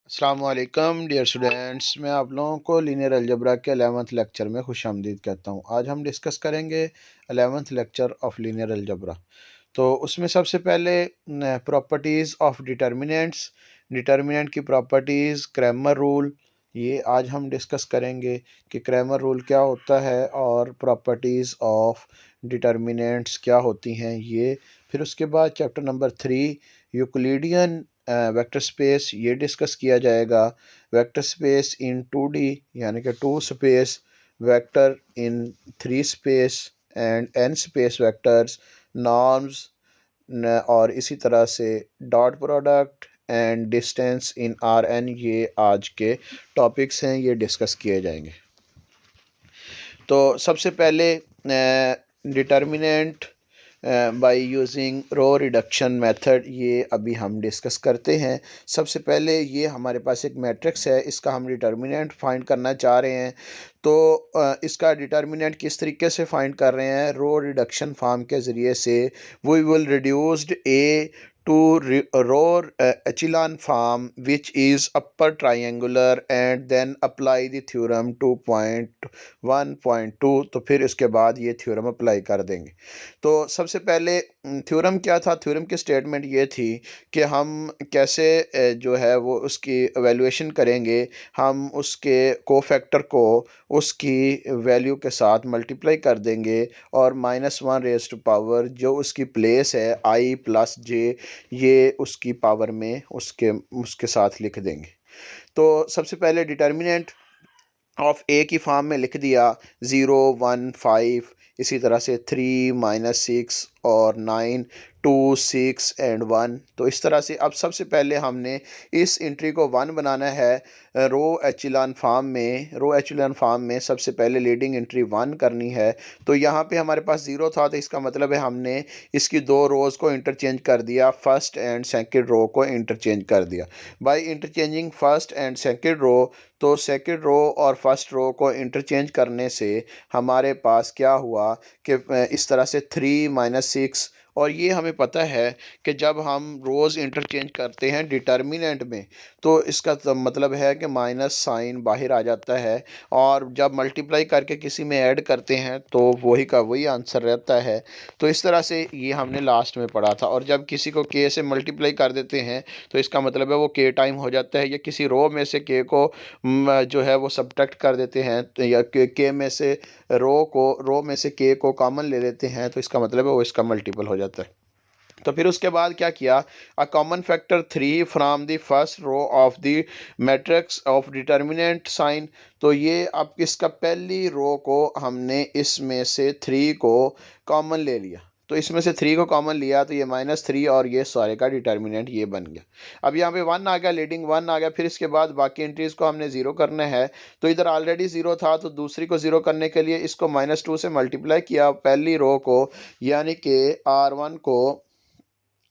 अस्सलाम वालेकुम dear students, मैं आप लोगों को लीनियर अलजेब्रा के 11th लेक्चर में खुशामदीद कहता हूँ। आज हम डिस्कस करेंगे 11th lecture of linear algebra. तो उसमें सबसे पहले प्रॉपर्टीज़ ऑफ डिटर्मिनेंट्स, डिटर्मिनेंट की प्रॉपर्टीज़, क्रैमर रूल, ये आज हम डिस्कस करेंगे कि क्रैमर रूल क्या होता है और प्रॉपर्टीज़ ऑफ डिटर्मिनेंट्स क्या होती हैं ये। फिर उसके बाद chapter number 3 Euclidean vector space, ये डिस्कस किया जाएगा। वेक्टर स्पेस इन 2D यानी कि 2 space, vector in 3 space and n space vectors, norms और इसी तरह से dot product and distance in Rn, ये आज के टॉपिक्स हैं, ये डिस्कस किए जाएंगे। तो सबसे पहले determinant by using row reduction method, ये अभी हम डिस्कस करते हैं। सबसे पहले ये हमारे पास एक मैट्रिक्स है, इसका हम डिटर्मिनेंट फाइंड करना चाह रहे हैं। तो इसका डिटर्मिनेंट किस तरीके से फाइंड कर रहे हैं? रो रिडक्शन फॉर्म के ज़रिए से। We will reduced a to row echelon form which is upper triangular and then apply the theorem 2.1.2। तो फिर इसके बाद ये थ्योरम अप्लाई कर देंगे। तो सबसे पहले थ्योरम क्या था? थ्योरम की स्टेटमेंट ये थी कि हम कैसे जो है वो उसकी एवेल्यूएशन करेंगे। हम उसके कोफैक्टर को उसकी वैल्यू के साथ मल्टीप्लाई कर देंगे और -1 रेज़ टू पावर जो उसकी प्लेस है i प्लस जे, ये उसकी पावर में उसके उसके साथ लिख देंगे। तो सबसे पहले डिटर्मिनेंट ऑफ ए की फॉर्म में लिख दिया 0 1 5, इसी तरह से 3 -6 और 9 2 6 एंड 1। तो इस तरह से अब सबसे पहले हमने इस एंट्री को 1 बनाना है। रो एचेलॉन फॉर्म में, रो एचेलॉन फॉर्म में सबसे पहले लीडिंग एंट्री 1 करनी है। तो यहाँ पे हमारे पास 0 था, तो इसका मतलब है हमने इसकी दो रोज़ को इंटरचेंज कर दिया, फर्स्ट एंड सेकंड रो को इंटरचेंज कर दिया। By interchanging first and second row, तो सेकंड रो और फर्स्ट रो को इंटरचेंज करने से हमारे पास क्या हुआ कि इस तरह से 3 -6। और ये हमें पता है कि जब हम रोज़ इंटरचेंज करते हैं डिटर्मिनेंट में, तो इसका मतलब है कि माइनस साइन बाहर आ जाता है, और जब मल्टीप्लाई करके किसी में ऐड करते हैं तो वही का वही आंसर रहता है। तो इस तरह से ये हमने लास्ट में पढ़ा था। और जब किसी को के से मल्टीप्लाई कर देते हैं तो इसका मतलब है वो के टाइम हो जाता है, या किसी रो में से के को जो है वो सब्ट्रैक्ट कर देते हैं, तो या के में से रो में से के को कॉमन ले लेते हैं, तो इसका मतलब है वो इसका मल्टीपल हो जाता है। तो फिर उसके बाद क्या किया? A common factor 3 from the first row of the matrix of determinant sign. तो ये अब इसका पहली रो को हमने इसमें से 3 को कॉमन ले लिया। तो इसमें से 3 को कॉमन लिया तो ये -3 और ये सारे का डिटर्मिनेंट ये बन गया। अब यहाँ पे 1 आ गया, लीडिंग 1 आ गया। फिर इसके बाद बाकी एंट्रीज़ को हमने 0 करना है। तो इधर ऑलरेडी 0 था, तो दूसरी को 0 करने के लिए इसको -2 से मल्टीप्लाई किया पहली रो को, यानी कि R1 को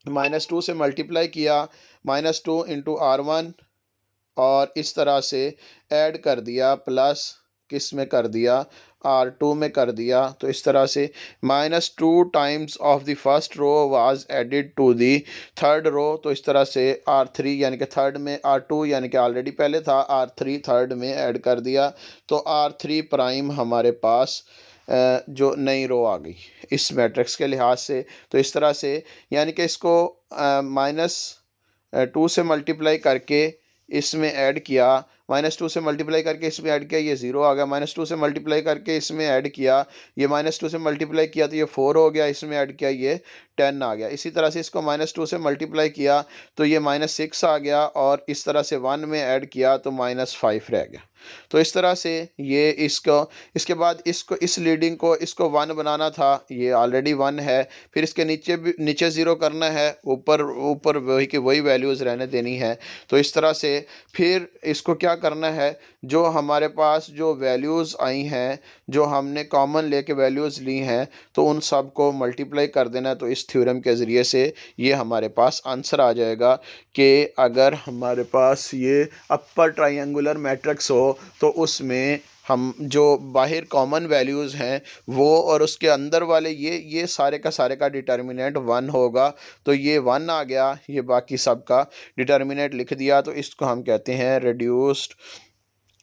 -2 से मल्टीप्लाई किया, -2 इंटू R1, और इस तरह से ऐड कर दिया, प्लस किस में कर दिया? R2 में कर दिया। तो इस तरह से -2 times of the first row was added to the third row. तो इस तरह से R3 यानी कि थर्ड में, R2 यानी कि ऑलरेडी पहले था, R3 थर्ड में ऐड कर दिया। तो R3 प्राइम हमारे पास जो नई रो आ गई इस मैट्रिक्स के लिहाज से। तो इस तरह से यानी कि इसको -2 से मल्टीप्लाई करके इसमें ऐड किया, -2 से मल्टीप्लाई करके इसमें ऐड किया, ये 0 आ गया। -2 से मल्टीप्लाई करके इसमें ऐड किया, ये -2 से मल्टीप्लाई किया तो ये 4 हो गया, इसमें ऐड किया ये 10 आ गया। इसी तरह से इसको -2 से मल्टीप्लाई किया तो ये -6 आ गया, और इस तरह से 1 में ऐड किया तो -5 रह गया। तो इस तरह से ये इसको, इसके बाद इसको, इस लीडिंग को इसको 1 बनाना था, ये ऑलरेडी 1 है। फिर इसके नीचे भी, नीचे 0 करना है, ऊपर ऊपर वही की वही वैल्यूज़ रहने देनी है। तो इस तरह से फिर इसको क्या करना है, जो हमारे पास जो वैल्यूज़ आई हैं, जो हमने कॉमन लेके वैल्यूज़ ली हैं, तो उन सब को मल्टीप्लाई कर देना है। तो इस थ्योरम के ज़रिए से ये हमारे पास आंसर आ जाएगा कि अगर हमारे पास ये अपर ट्रायंगुलर मैट्रिक्स हो तो उसमें हम जो बाहर कॉमन वैल्यूज़ हैं वो और उसके अंदर वाले ये सारे का सारे का डिटर्मिनेंट 1 होगा। तो ये 1 आ गया, ये बाकी सब का डिटर्मिनेंट लिख दिया, तो इसको हम कहते हैं रिड्यूस्ड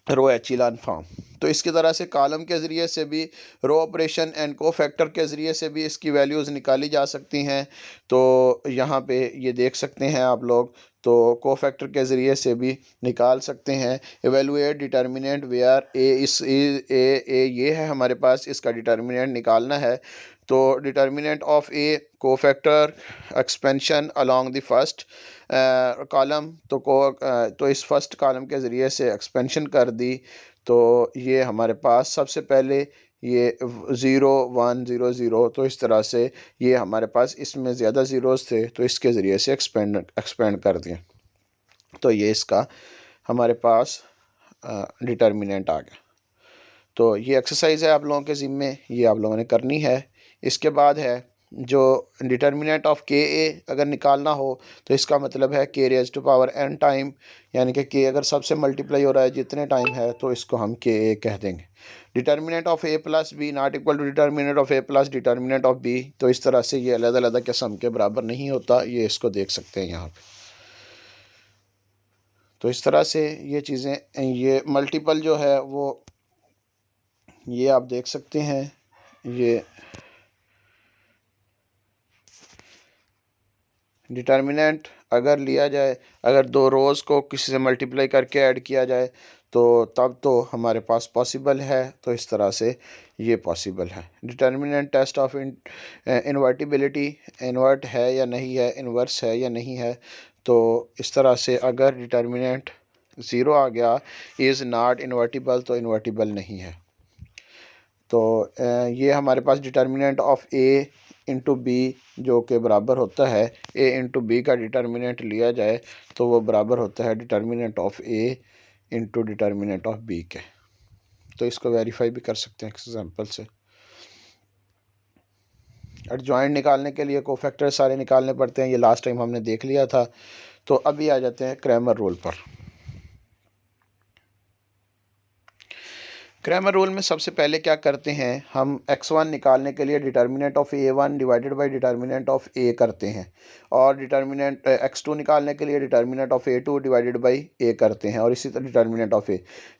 रो एचिलन फॉर्म। तो इसकी तरह से कॉलम के ज़रिए से भी, रो ऑपरेशन एंड कोफैक्टर के ज़रिए से भी इसकी वैल्यूज़ निकाली जा सकती हैं। तो यहाँ पे ये देख सकते हैं आप लोग, तो कोफैक्टर के ज़रिए से भी निकाल सकते हैं। एवेलुएट डिटर्मिनेंट वेयर ए, इस ए ये है हमारे पास, इसका डिटर्मिनेंट निकालना है। तो determinant of A cofactor expansion along the first column, तो इस फर्स्ट कॉलम के ज़रिए से एक्सपेंशन कर दी। तो ये हमारे पास सबसे पहले ये 0 1 0 0, तो इस तरह से ये हमारे पास इसमें ज़्यादा ज़ीरोज़ थे, तो इसके ज़रिए से एक्सपेंड कर दिए। तो ये इसका हमारे पास डिटर्मिनेंट आ गया। तो ये एक्सरसाइज़ है आप लोगों के ज़िम्मे, ये आप लोगों ने करनी है। इसके बाद है जो डिटर्मिनेंट ऑफ के ए अगर निकालना हो, तो इसका मतलब है K raise to power n time, यानी कि के अगर सबसे मल्टीप्लाई हो रहा है जितने टाइम है, तो इसको हम के ए कह देंगे। Determinant of A plus B not equal to determinant of A plus determinant of B, तो इस तरह से ये अलग-अलग किस्म के बराबर नहीं होता, ये इसको देख सकते हैं यहाँ पे। तो इस तरह से ये चीज़ें, ये मल्टीपल जो है वो ये आप देख सकते हैं। ये डिटर्मिनेंट अगर लिया जाए, अगर दो रोज़ को किसी से मल्टीप्लाई करके ऐड किया जाए, तो तब तो हमारे पास पॉसिबल है। तो इस तरह से ये पॉसिबल है। डिटर्मिनेंट टेस्ट ऑफ इन्वर्टिबिलिटी, इन्वर्ट है या नहीं है, इन्वर्स है या नहीं है। तो इस तरह से अगर डिटर्मिनेंट 0 आ गया, इज़ नॉट इन्वर्टिबल, तो इन्वर्टिबल नहीं है। तो ये हमारे पास determinant of A into B जो के बराबर होता है, ए इंटू बी का डिटर्मिनेंट लिया जाए तो वो बराबर होता है determinant of A into determinant of B के। तो इसको वेरीफाई भी कर सकते हैं एग्जांपल से। एडजॉइंट निकालने के लिए कोफैक्टर सारे निकालने पड़ते हैं, ये लास्ट टाइम हमने देख लिया था। तो अभी आ जाते हैं क्रैमर रूल पर। क्रैमर रूल में सबसे पहले क्या करते हैं, हम x1 निकालने के लिए determinant of a1 divided by determinant of a करते हैं, और डिटर्मिनेंट x2 निकालने के लिए determinant of a2 divided by a करते हैं, और इसी तरह डिटर्मिनेंट ऑफ a।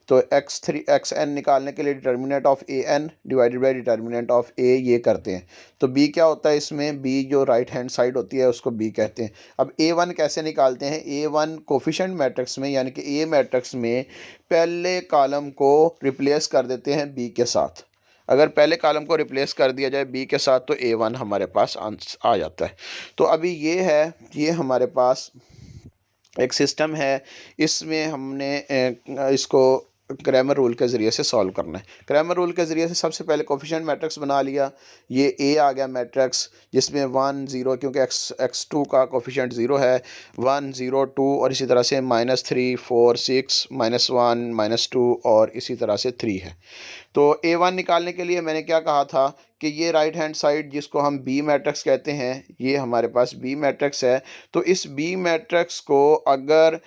तो xn निकालने के लिए determinant of an divided by determinant of a ये करते हैं। तो b क्या होता है इसमें, b जो राइट हैंड साइड होती है उसको b कहते हैं। अब a1 कैसे निकालते हैं, a1 कोफिशिएंट मैट्रिक्स में यानी कि a मैट्रिक्स में पहले कॉलम को रिप्लेस कर देते हैं बी के साथ। अगर पहले कॉलम को रिप्लेस कर दिया जाए बी के साथ, तो A1 हमारे पास आ जाता है। तो अभी ये है, ये हमारे पास एक सिस्टम है, इसमें हमने इसको क्रैमर रूल के ज़रिए से सॉल्व करना है। क्रैमर रूल के ज़रिए से सबसे पहले कोफिशिएंट मैट्रिक्स बना लिया। ये ए आ गया मैट्रिक्स, जिसमें 1 0, क्योंकि x2 का कोफिशिएंट 0 है, 1 0 2, और इसी तरह से -3 4 6 -1 -2 और इसी तरह से 3 है। तो A1 निकालने के लिए मैंने क्या कहा था कि ये राइट हैंड साइड जिसको हम बी मैट्रिक्स कहते हैं, ये हमारे पास बी मैट्रिक्स है। तो इस बी मैट्रिक्स को अगर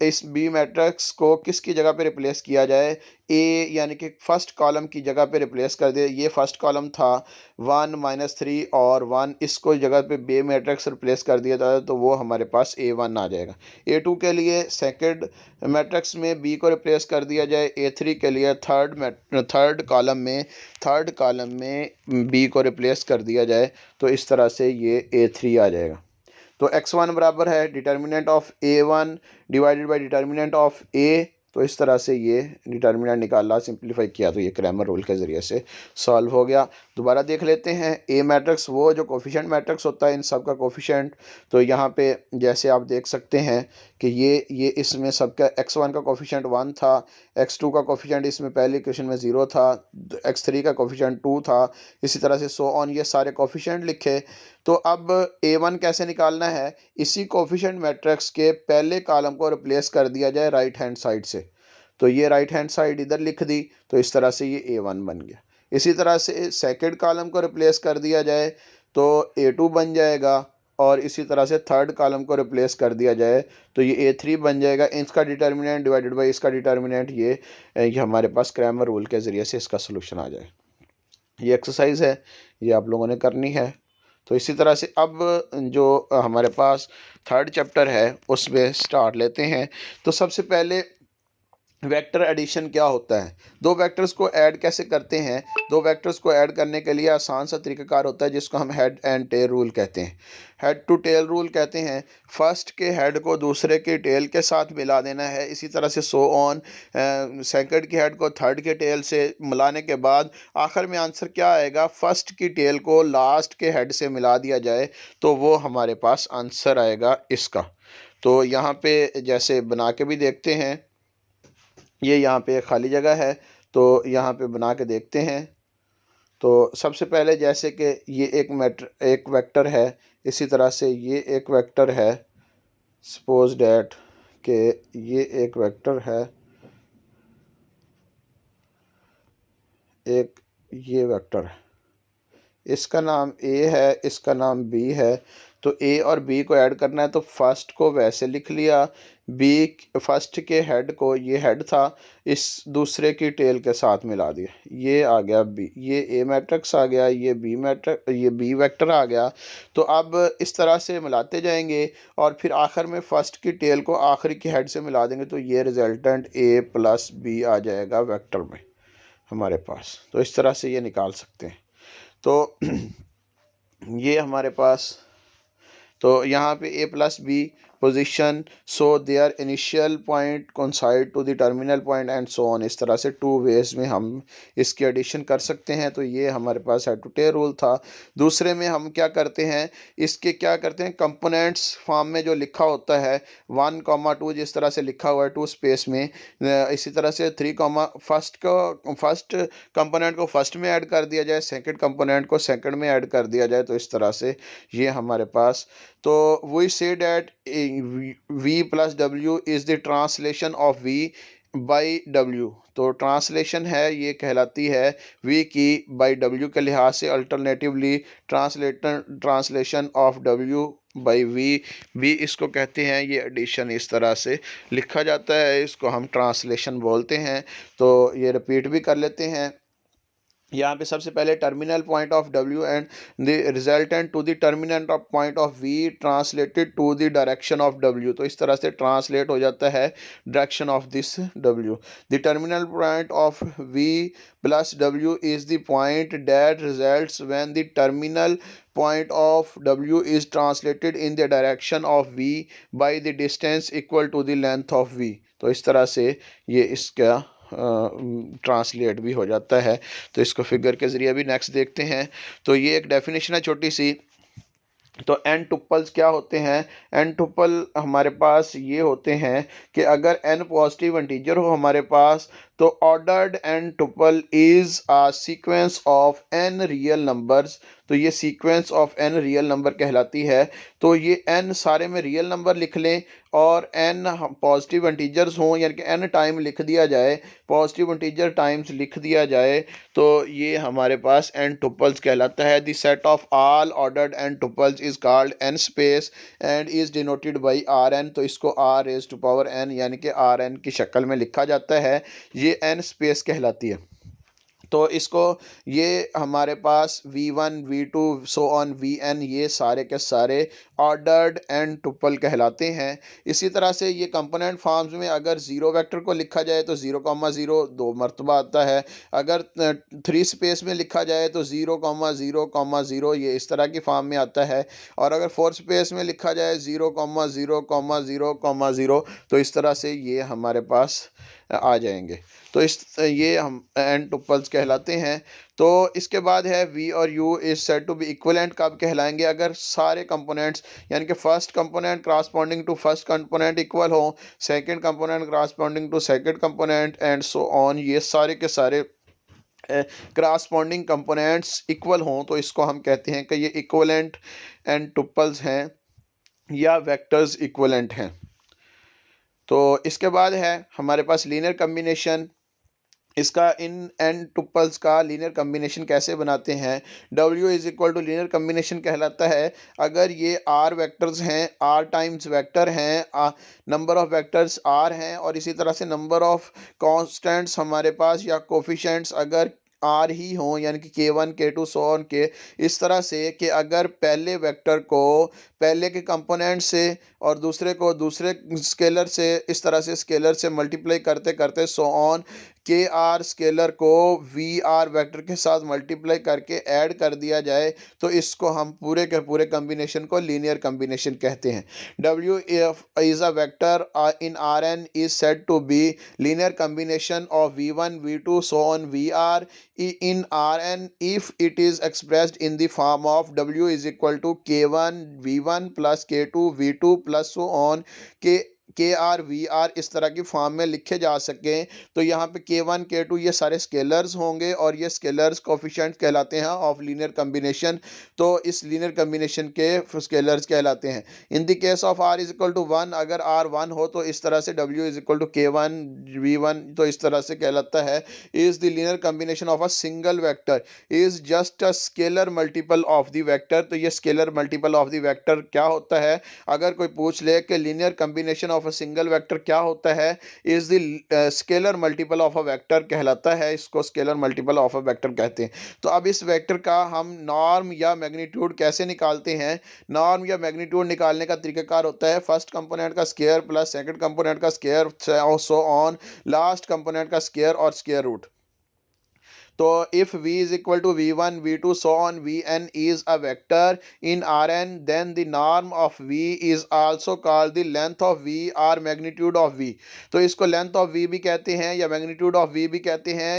इस बी मैट्रिक्स को किसकी जगह पे रिप्लेस किया जाए, ए यानी कि फर्स्ट कॉलम की जगह पे रिप्लेस कर दे। ये फर्स्ट कॉलम था 1 -3 और 1, इसको जगह पे बी मैट्रिक्स रिप्लेस कर दिया जाए तो वो हमारे पास A1 आ जाएगा। A2 के लिए सेकंड मैट्रिक्स में बी को रिप्लेस कर दिया जाए, A3 के लिए थर्ड कॉलम में बी को रिप्लेस कर दिया जाए, तो इस तरह से ये A3 आ जाएगा। तो x1 बराबर है determinant of A1 divided by determinant of A। तो इस तरह से ये डिटर्मिनेंट निकाला, सिंप्लीफाई किया, तो ये क्रैमर रूल के ज़रिए से सॉल्व हो गया। दोबारा देख लेते हैं ए मैट्रिक्स, वो जो कोफिशिएंट मैट्रिक्स होता है इन सब का कोफिशिएंट। तो यहाँ पे जैसे आप देख सकते हैं कि ये इसमें सबका x1 का कोफिशिएंट 1 था, x2 का कोफिशिएंट इसमें पहले इक्वेशन में 0 था, x3 का कोफिशिएंट 2 था, इसी तरह से सो ऑन, ये सारे कोफिशिएंट लिखे। तो अब A1 कैसे निकालना है, इसी कोफिशिएंट मैट्रिक्स के पहले कॉलम को रिप्लेस कर दिया जाए राइट हैंड साइड से। तो ये राइट हैंड साइड इधर लिख दी, तो इस तरह से ये A1 बन गया। इसी तरह से सेकंड कॉलम को रिप्लेस कर दिया जाए तो A2 बन जाएगा, और इसी तरह से थर्ड कॉलम को रिप्लेस कर दिया जाए तो ये A3 बन जाएगा। इसका डिटर्मिनेंट डिवाइडेड बाई इसका डिटर्मिनेंट, ये हमारे पास क्रैमर रूल के ज़रिए से इसका सोल्यूशन आ जाए। ये एक्सरसाइज है, ये आप लोगों ने करनी है। तो इसी तरह से अब जो हमारे पास थर्ड चैप्टर है उसमें स्टार्ट लेते हैं। तो सबसे पहले वेक्टर एडिशन क्या होता है, दो वेक्टर्स को ऐड कैसे करते हैं। दो वेक्टर्स को ऐड करने के लिए आसान सा तरीकाकार होता है जिसको हम हेड एंड टेल रूल कहते हैं। हेड टू टेल रूल कहते हैं, फर्स्ट के हेड को दूसरे के टेल के साथ मिला देना है। इसी तरह से सो ऑन, सेकंड के हेड को थर्ड के टेल से मिलाने के बाद आखिर में आंसर क्या आएगा, फर्स्ट की टेल को लास्ट के हेड से मिला दिया जाए तो वो हमारे पास आंसर आएगा इसका। तो यहाँ पे जैसे बना के भी देखते हैं, ये यहाँ पे एक खाली जगह है तो यहाँ पे बना के देखते हैं। तो सबसे पहले जैसे कि ये एक वेक्टर है, इसी तरह से ये एक वेक्टर है। सपोज डैट कि ये एक वेक्टर है, एक ये वेक्टर है, इसका नाम ए है, इसका नाम बी है। तो ए और बी को ऐड करना है तो फर्स्ट को वैसे लिख लिया, बी फर्स्ट के हेड को, ये हेड था, इस दूसरे की टेल के साथ मिला दिया, ये आ गया बी, ये ए मैट्रिक्स आ गया, ये बी वेक्टर आ गया। तो अब इस तरह से मिलाते जाएंगे और फिर आखिर में फर्स्ट की टेल को आखिरी के हेड से मिला देंगे तो ये रिजल्टेंट ए प्लस बी आ जाएगा वेक्टर में हमारे पास। तो इस तरह से ये निकाल सकते हैं। तो ये हमारे पास, तो यहाँ पे A plus B position, so there initial point coincide to the terminal point and so on. इस तरह से टू वेज में हम इसकी एडिशन कर सकते हैं। तो ये हमारे पास हेड टू टेल रूल था। दूसरे में हम क्या करते हैं, इसके क्या करते हैं, कंपोनेंट्स फॉर्म में जो लिखा होता है 1,2 जिस तरह से लिखा हुआ है 2 स्पेस में, इसी तरह से 3, फर्स्ट कंपोनेंट को फर्स्ट में ऐड कर दिया जाए, सेकंड कंपोनेंट को सेकंड में ऐड कर दिया जाए। तो इस तरह से ये हमारे पास, तो we say that v plus W is the translation of v by W. तो ट्रांसलेशन है ये कहलाती है v की बाई w के लिहाज से, alternatively translation of w by v इसको कहते हैं। ये एडिशन इस तरह से लिखा जाता है, इसको हम ट्रांसलेशन बोलते हैं। तो ये रिपीट भी कर लेते हैं। यहाँ पे सबसे पहले terminal point of W and the resultant to the terminant of point of V translated to the direction of W। तो इस तरह से ट्रांसलेट हो जाता है direction of this W। The terminal point of V plus W is the point that results when the terminal point of W is translated in the direction of V by the distance equal to the length of V। तो इस तरह से ये इसका translate भी हो जाता है। तो इसको फिगर के ज़रिए भी नेक्स्ट देखते हैं। तो ये एक डेफिनेशन है छोटी सी। तो एन टुपल्स क्या होते हैं, एन टुपल हमारे पास ये होते हैं कि अगर एन पॉजिटिव इंटीजर हो हमारे पास तो ordered n tuple is a sequence of n real numbers. तो ये sequence of n real number कहलाती है। तो ये एन सारे में रियल नंबर लिख लें और एन पॉजिटिव इंटीजर्स हों, यानी कि एन टाइम लिख दिया जाए, पॉजिटिव इंटीजर टाइम्स लिख दिया जाए, तो ये हमारे पास एन टुपल्स कहलाता है। The set of all ordered n tuples is called n space and is denoted by R N. तो इसको R raise to power n यानी कि आर एन की शक्ल में लिखा जाता है, ये एन स्पेस कहलाती है। तो इसको, ये हमारे पास V1 V2 so on Vn, ये सारे के सारे ऑर्डर्ड एन टुपल कहलाते हैं। इसी तरह से ये कंपोनेंट फॉर्म्स में अगर ज़ीरो वेक्टर को लिखा जाए तो 0,0 दो मरतबा आता है। अगर 3 स्पेस में लिखा जाए तो 0,0,0 ये इस तरह की फॉर्म में आता है। और अगर 4 स्पेस में लिखा जाए 0,0,0,0 तो इस तरह से ये हमारे पास आ जाएंगे। तो ये हम एन टुपल्स कहलाते हैं। तो इसके बाद है V और U is said to be equivalent कब कहलाएंगे, अगर सारे कंपोनेंट्स यानी कि first component corresponding to first component equal हो, second component corresponding to second component and so on, ये सारे के सारे क्रॉसपोंडिंग कंपोनेंट्स इक्वल हों तो इसको हम कहते हैं कि ये इक्विवेलेंट एन टुपल्स हैं या वेक्टर्स इक्विवेलेंट हैं। तो इसके बाद है हमारे पास लीनियर कम्बिनेशन। इसका इन एन टुपल्स का लीनियर कम्बिनेशन कैसे बनाते हैं। W is equal to linear combination कहलाता है अगर ये R वेक्टर्स हैं, R टाइम्स वेक्टर हैं, नंबर ऑफ वेक्टर्स R हैं और इसी तरह से नंबर ऑफ कांस्टेंट्स हमारे पास या कोफिशिएंट्स अगर R ही हों, यानी कि K1 K2 सो ऑन के इस तरह से कि अगर पहले वेक्टर को पहले के कंपोनेंट से और दूसरे को दूसरे स्केलर से इस तरह से स्केलर से मल्टीप्लाई करते करते सो ऑन के आर स्केलर को वी आर वेक्टर के साथ मल्टीप्लाई करके ऐड कर दिया जाए तो इसको हम पूरे के पूरे कम्बिनेशन को लीनियर कम्बिनेशन कहते हैं। W is a vector in Rn is said to be linear combination of V1 V2 so on Vr in Rn if it is expressed in the form of W is equal to K1 V1 plus K2 V2 plus so on के are we are इस तरह की form में लिखे जा सकें। तो यहाँ पे K1 K2 ये सारे स्केलर्स होंगे और ये स्केलर्स कोफिशिएंट कहलाते हैं ऑफ लीनियर कम्बिनेशन। तो इस लीनियर कम्बिनेशन के स्केलर्स कहलाते हैं। In the case of R is equal to 1 अगर R 1 हो तो इस तरह से W is equal to K1 V1 तो इस तरह से कहलाता है। Is the linear combination of a single vector is just a scalar multiple of the vector. तो ये scalar multiple of the vector क्या होता है। अगर कोई पूछ ले कि linear combination of a single vector क्या होता है, is the scalar multiple of a vector कहलाता है। इसको scalar multiple of a vector कहते हैं। तो अब इस वेक्टर का हम नॉर्म या मैग्नीट्यूड कैसे निकालते हैं। नॉर्म या मैग्नीट्यूड निकालने का तरीकाकार होता है फर्स्ट कंपोनेंट का स्क्वायर प्लस सेकंड कंपोनेंट का square so on last component का स्क्वायर और स्क्वायर रूट। तो if v is equal to v1 v2 so on vn is a vector in Rn then the norm of v is also called the length of v or magnitude of v। तो इसको length of v भी कहते हैं या magnitude of v भी कहते हैं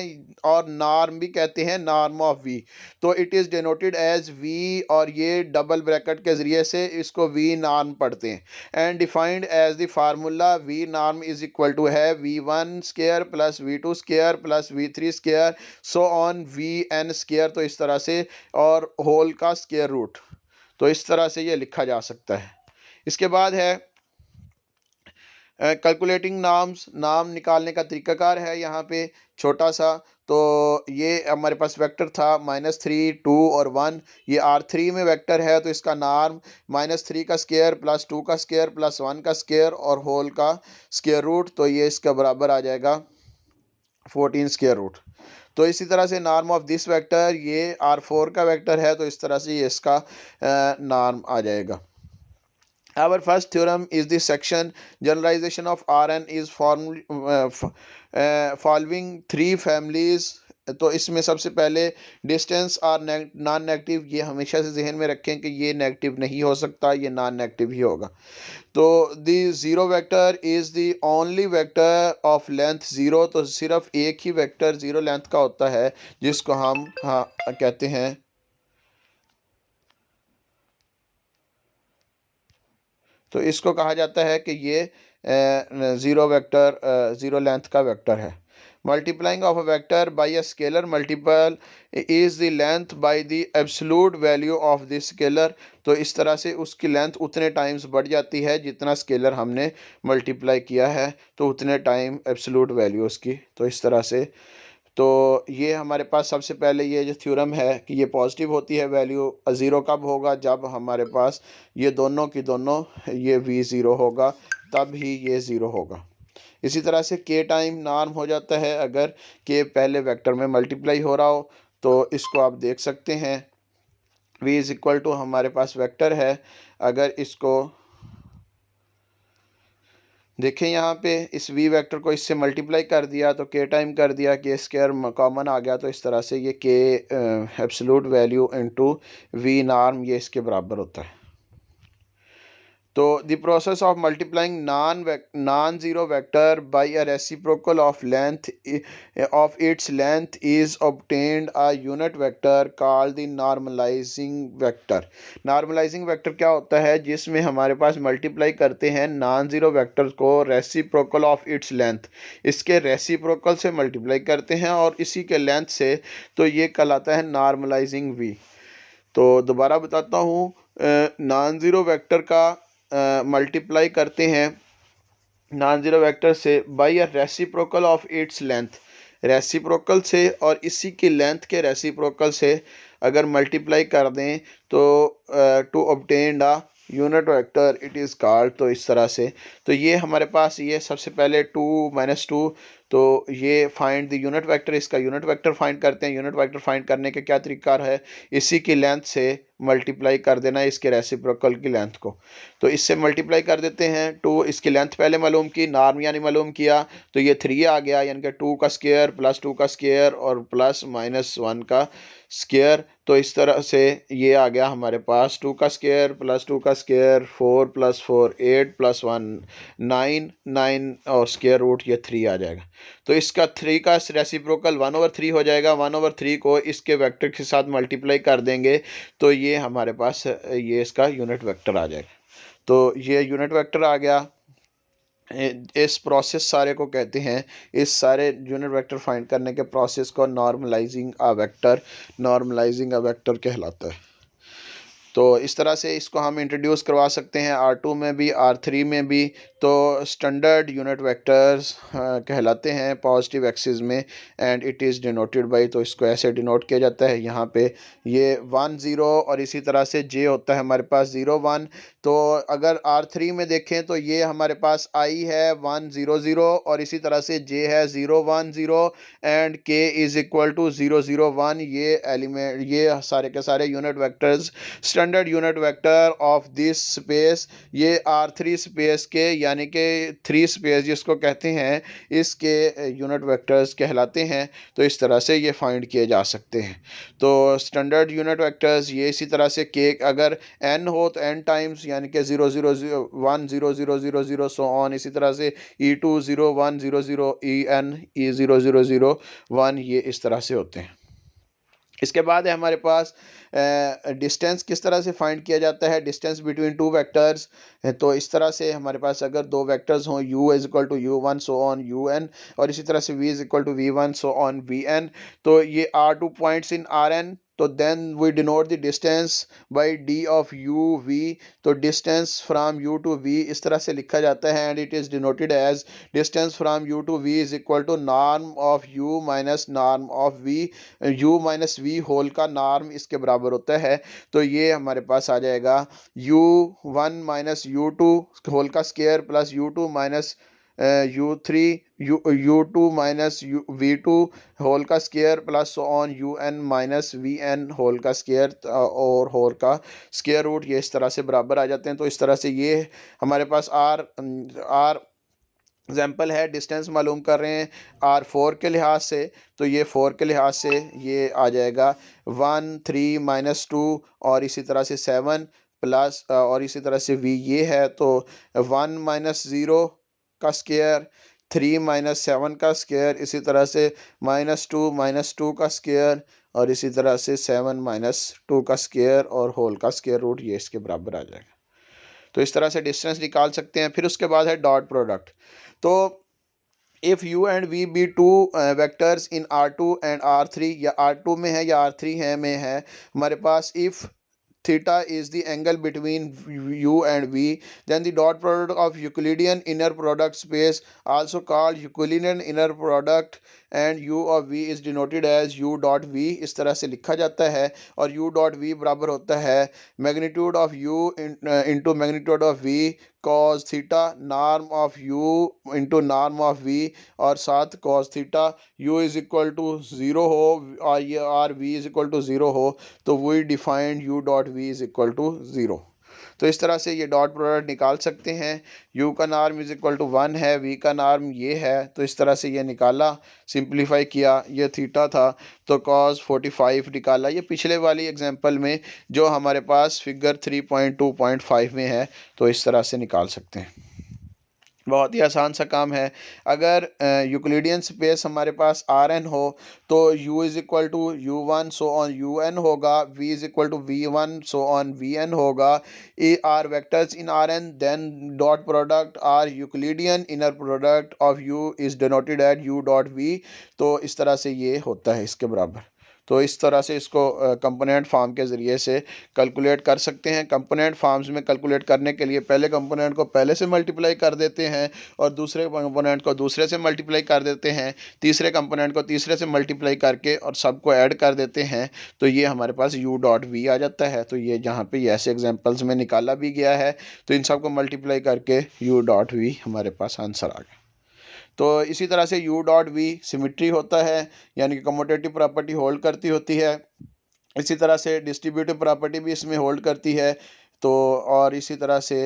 और norm भी कहते हैं norm of v। तो it is denoted as v और ये डबल ब्रैकेट के ज़रिए से इसको v norm पढ़ते हैं and defined as the formula v norm is equal to है v1 square plus v2 square plus v3 square so on v n square. तो इस तरह से और होल का स्क्वायर रूट। तो इस तरह से ये लिखा जा सकता है। इसके बाद है कैलकुलेटिंग नाम्स। नाम निकालने का तरीकाकार है यहाँ पे छोटा सा। तो ये हमारे पास वेक्टर था -3 2 और 1। ये R3 में वेक्टर है तो इसका नार्म -3 का स्क्वायर प्लस 2 का स्क्वायर प्लस 1 का स्क्वायर और होल का स्क्वायर रूट। तो ये इसका बराबर आ जाएगा 14 स्क्वायर रूट। तो इसी तरह से नॉर्म ऑफ दिस वेक्टर ये R4 का वेक्टर है तो इस तरह से ये इसका नॉर्म आ जाएगा। Our first theorem is the section generalization of Rn is following three families। तो इसमें सबसे पहले डिस्टेंस और नॉन नेगेटिव, ये हमेशा से जहन में रखें कि ये नेगेटिव नहीं हो सकता, ये नॉन नेगेटिव ही होगा। तो the zero vector is the only vector of length zero. तो सिर्फ एक ही वेक्टर ज़ीरो लेंथ का होता है जिसको हम कहते हैं तो इसको कहा जाता है कि ये ज़ीरो वेक्टर ज़ीरो लेंथ का वेक्टर है। Multiplying of a vector by a scalar multiple is the length by the absolute value of the scalar. तो इस तरह से उसकी लेंथ उतने टाइम्स बढ़ जाती है जितना स्केलर हमने मल्टीप्लाई किया है, तो उतने टाइम एब्सोल्यूट वैल्यू उसकी। तो इस तरह से तो ये हमारे पास सबसे पहले ये जो थ्योरम है कि ये पॉजिटिव होती है वैल्यू। ज़ीरो कब होगा, जब हमारे पास ये दोनों की दोनों ये v ज़ीरो होगा तब ही ये ज़ीरो होगा। इसी तरह से k टाइम नॉर्म हो जाता है अगर k पहले वेक्टर में मल्टीप्लाई हो रहा हो। तो इसको आप देख सकते हैं v इज़ इक्वल टू हमारे पास वेक्टर है, अगर इसको देखें यहाँ पे इस v वेक्टर को इससे मल्टीप्लाई कर दिया तो k टाइम कर दिया, k स्क्वायर कॉमन आ गया। तो इस तरह से ये k absolute value into v norm ये इसके बराबर होता है। तो the process of multiplying non zero vector by a reciprocal of length of its length is obtained a unit vector called the normalising vector. Normalising vector क्या होता है, जिसमें हमारे पास मल्टीप्लाई करते हैं नॉन ज़ीरो वेक्टर को रेसिप्रोकल ऑफ इट्स लेंथ, इसके reciprocal से मल्टीप्लाई करते हैं और इसी के लेंथ से। तो ये कहलाता है नॉर्मलाइजिंग वी। तो दोबारा बताता हूँ, नॉन ज़ीरो वेक्टर का मल्टीप्लाई करते हैं नॉन ज़ीरो वेक्टर से by a reciprocal of its length. Reciprocal से और इसी की लेंथ के रेसिप्रोकल से अगर मल्टीप्लाई कर दें तो to obtain a unit vector it is called, तो इस तरह से। तो ये हमारे पास ये सबसे पहले 2 - 2, तो ये फाइंड द यूनिट वेक्टर, इसका यूनिट वेक्टर फाइंड करते हैं। यूनिट वेक्टर फाइंड करने का क्या तरीका है, इसी की लेंथ से मल्टीप्लाई कर देना है इसके रेसिप्रोकल की लेंथ को। तो इससे मल्टीप्लाई कर देते हैं। 2 इसकी लेंथ पहले मालूम की, नॉर्म यानी मालूम किया, तो ये 3 आ गया, यानी कि 2 का स्क्वायर प्लस 2 का स्क्वायर और प्लस -1 का स्क्वायर। तो इस तरह से ये आ गया हमारे पास 2 का स्क्वायर प्लस 2 का स्क्वायर, 4 + 4 8 + 1 9 9 और स्क्वायर रूट ये 3 आ जाएगा। तो इसका 3 का रेसिप्रोकल 1/3 हो जाएगा। 1/3 को इसके वेक्टर के साथ मल्टीप्लाई कर देंगे तो ये हमारे पास ये इसका यूनिट वेक्टर आ जाएगा। तो ये यूनिट वेक्टर आ गया। इस प्रोसेस सारे को कहते हैं, इस सारे यूनिट वेक्टर फाइंड करने के प्रोसेस को नॉर्मलाइजिंग अ वेक्टर कहलाता है। तो इस तरह से इसको हम इंट्रोड्यूस करवा सकते हैं R2 में भी, R3 में भी। तो स्टैंडर्ड यूनिट वेक्टर्स कहलाते हैं पॉजिटिव एक्सिस में, and it is denoted by, तो इसको ऐसे डिनोट किया जाता है यहाँ पे ये 1 0 और इसी तरह से J होता है हमारे पास 0 1। तो अगर R3 में देखें तो ये हमारे पास I है 1 0 0 और इसी तरह से J है 0 1 0 and K is equal to 0 0 1। ये एलिमेंट, ये सारे के सारे unit vectors standard unit vector of this space, ये R3 स्पेस के यानी कि 3 स्पेस जिसको कहते हैं, इसके यूनिट वेक्टर्स कहलाते हैं। तो इस तरह से ये फाइंड किए जा सकते हैं। तो स्टैंडर्ड यूनिट वेक्टर्स ये इसी तरह से के अगर n हो तो n टाइम्स, यानी कि 0 0 0 1 0 0 0 0 सो ऑन, इसी तरह से E2 0 1 0 0 En E 0 0 0 1, ये इस तरह से होते हैं। इसके बाद है हमारे पास डिस्टेंस किस तरह से फाइंड किया जाता है, डिस्टेंस बिटवीन 2 वेक्टर्स। तो इस तरह से हमारे पास अगर 2 वेक्टर्स हों, u is equal to u1 so on un, और इसी तरह से v is equal to v1 so on vn, तो ये आर 2 पॉइंट्स इन rn, तो then we denote the distance by d of u v। तो distance from u to v इस तरह से लिखा जाता है, and it is denoted as distance from u to v is equal to norm of u minus norm of v। u minus v whole का norm इसके बराबर होता है। तो ये हमारे पास आ जाएगा u1 माइनस u2 होल का square plus u2 minus u3 u2 minus v2 whole का square plus on un minus vn whole का स्क्वायर और होल का स्क्वायर रूट, ये इस तरह से बराबर आ जाते हैं। तो इस तरह से ये हमारे पास आर एग्जाम्पल है, डिस्टेंस मालूम कर रहे हैं R4 के लिहाज से, तो ये 4 के लिहाज से ये आ जाएगा 1 3 - 2 और इसी तरह से 7 प्लस और इसी तरह से v ये है, तो 1 - 0 का स्क्वायर, 3 - 7 का स्क्वायर, इसी तरह से -2 - 2 का स्क्वायर और इसी तरह से 7 - 2 का स्क्वायर और होल का स्क्वायर रूट, ये इसके बराबर आ जाएगा। तो इस तरह से डिस्टेंस निकाल सकते हैं। फिर उसके बाद है डॉट प्रोडक्ट। तो if u and v be two vectors in R2 and R3, या R2 में है या R3 है में है हमारे पास, if theta is the angle between u and v, then the dot product of Euclidean inner product space, also called Euclidean inner product, and u of v is denoted as u dot v, इस तरह से लिखा जाता है। और u dot v बराबर होता है magnitude of u into magnitude of v cos theta, norm of u into norm of v, और साथ cos theta u is equal to 0 हो और v इज इक्वल टू 0 हो, तो we defined u dot v is equal to 0। तो इस तरह से ये डॉट प्रोडक्ट निकाल सकते हैं। u का नॉर्म इज इक्वल टू 1 है, v का नॉर्म ये है, तो इस तरह से ये निकाला, सिंप्लीफाई किया, ये थीटा था तो cos 45 निकाला। ये पिछले वाली एग्जांपल में जो हमारे पास फिगर 3.2.5 में है, तो इस तरह से निकाल सकते हैं। बहुत ही आसान सा काम है। अगर यूक्लिडियन स्पेस हमारे पास Rn हो तो u is equal to u1 so on un होगा, v is equal to v1 so on vn होगा। A are vectors in Rn, then dot product or Euclidean inner product of u is denoted at u dot v। तो इस तरह से ये होता है इसके बराबर। तो इस तरह से इसको कंपोनेंट फॉर्म के ज़रिए से कैलकुलेट कर सकते हैं। कंपोनेंट फॉर्म्स में कैलकुलेट करने के लिए पहले कंपोनेंट को पहले से मल्टीप्लाई कर देते हैं और दूसरे कंपोनेंट को दूसरे से मल्टीप्लाई कर देते हैं, तीसरे कंपोनेंट को तीसरे से मल्टीप्लाई करके और सबको ऐड कर देते हैं, तो ये हमारे पास u डॉट वी आ जाता है। तो ये जहाँ पे ऐसे एग्जांपल्स में निकाला भी गया है, तो इन सबको मल्टीप्लाई करके u डॉट वी हमारे पास आंसर आ गया। तो इसी तरह से u डॉट वी सिमिट्री होता है, यानी कि कम्यूटेटिव प्रॉपर्टी होल्ड करती होती है। इसी तरह से डिस्ट्रीब्यूटिव प्रॉपर्टी भी इसमें होल्ड करती है। तो और इसी तरह से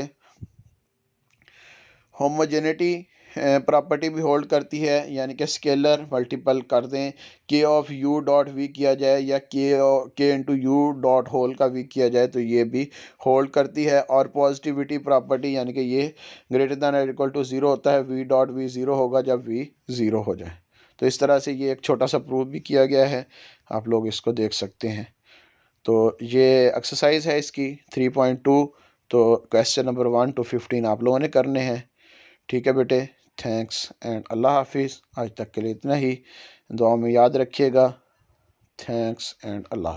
होमोजेनिटी प्रॉपर्टी भी होल्ड करती है, यानी कि स्केलर मल्टीपल कर दें के ऑफ यू डॉट वी किया जाए या के इंटू यू डॉट होल का वी किया जाए, तो ये भी होल्ड करती है। और पॉजिटिविटी प्रॉपर्टी, यानी कि ये ग्रेटर दैन और इक्वल टू ज़ीरो होता है, वी डॉट वी ज़ीरो होगा जब वी ज़ीरो हो जाए। तो इस तरह से ये एक छोटा सा प्रूफ भी किया गया है, आप लोग इसको देख सकते हैं। तो ये एक्सरसाइज है इसकी 3.2। तो क्वेश्चन नंबर 1 to 15 आप लोगों ने करने हैं। ठीक है बेटे, थैंक्स एंड अल्लाह हाफिज़। आज तक के लिए इतना ही, दुआ में याद रखिएगा। Thanks and Allah.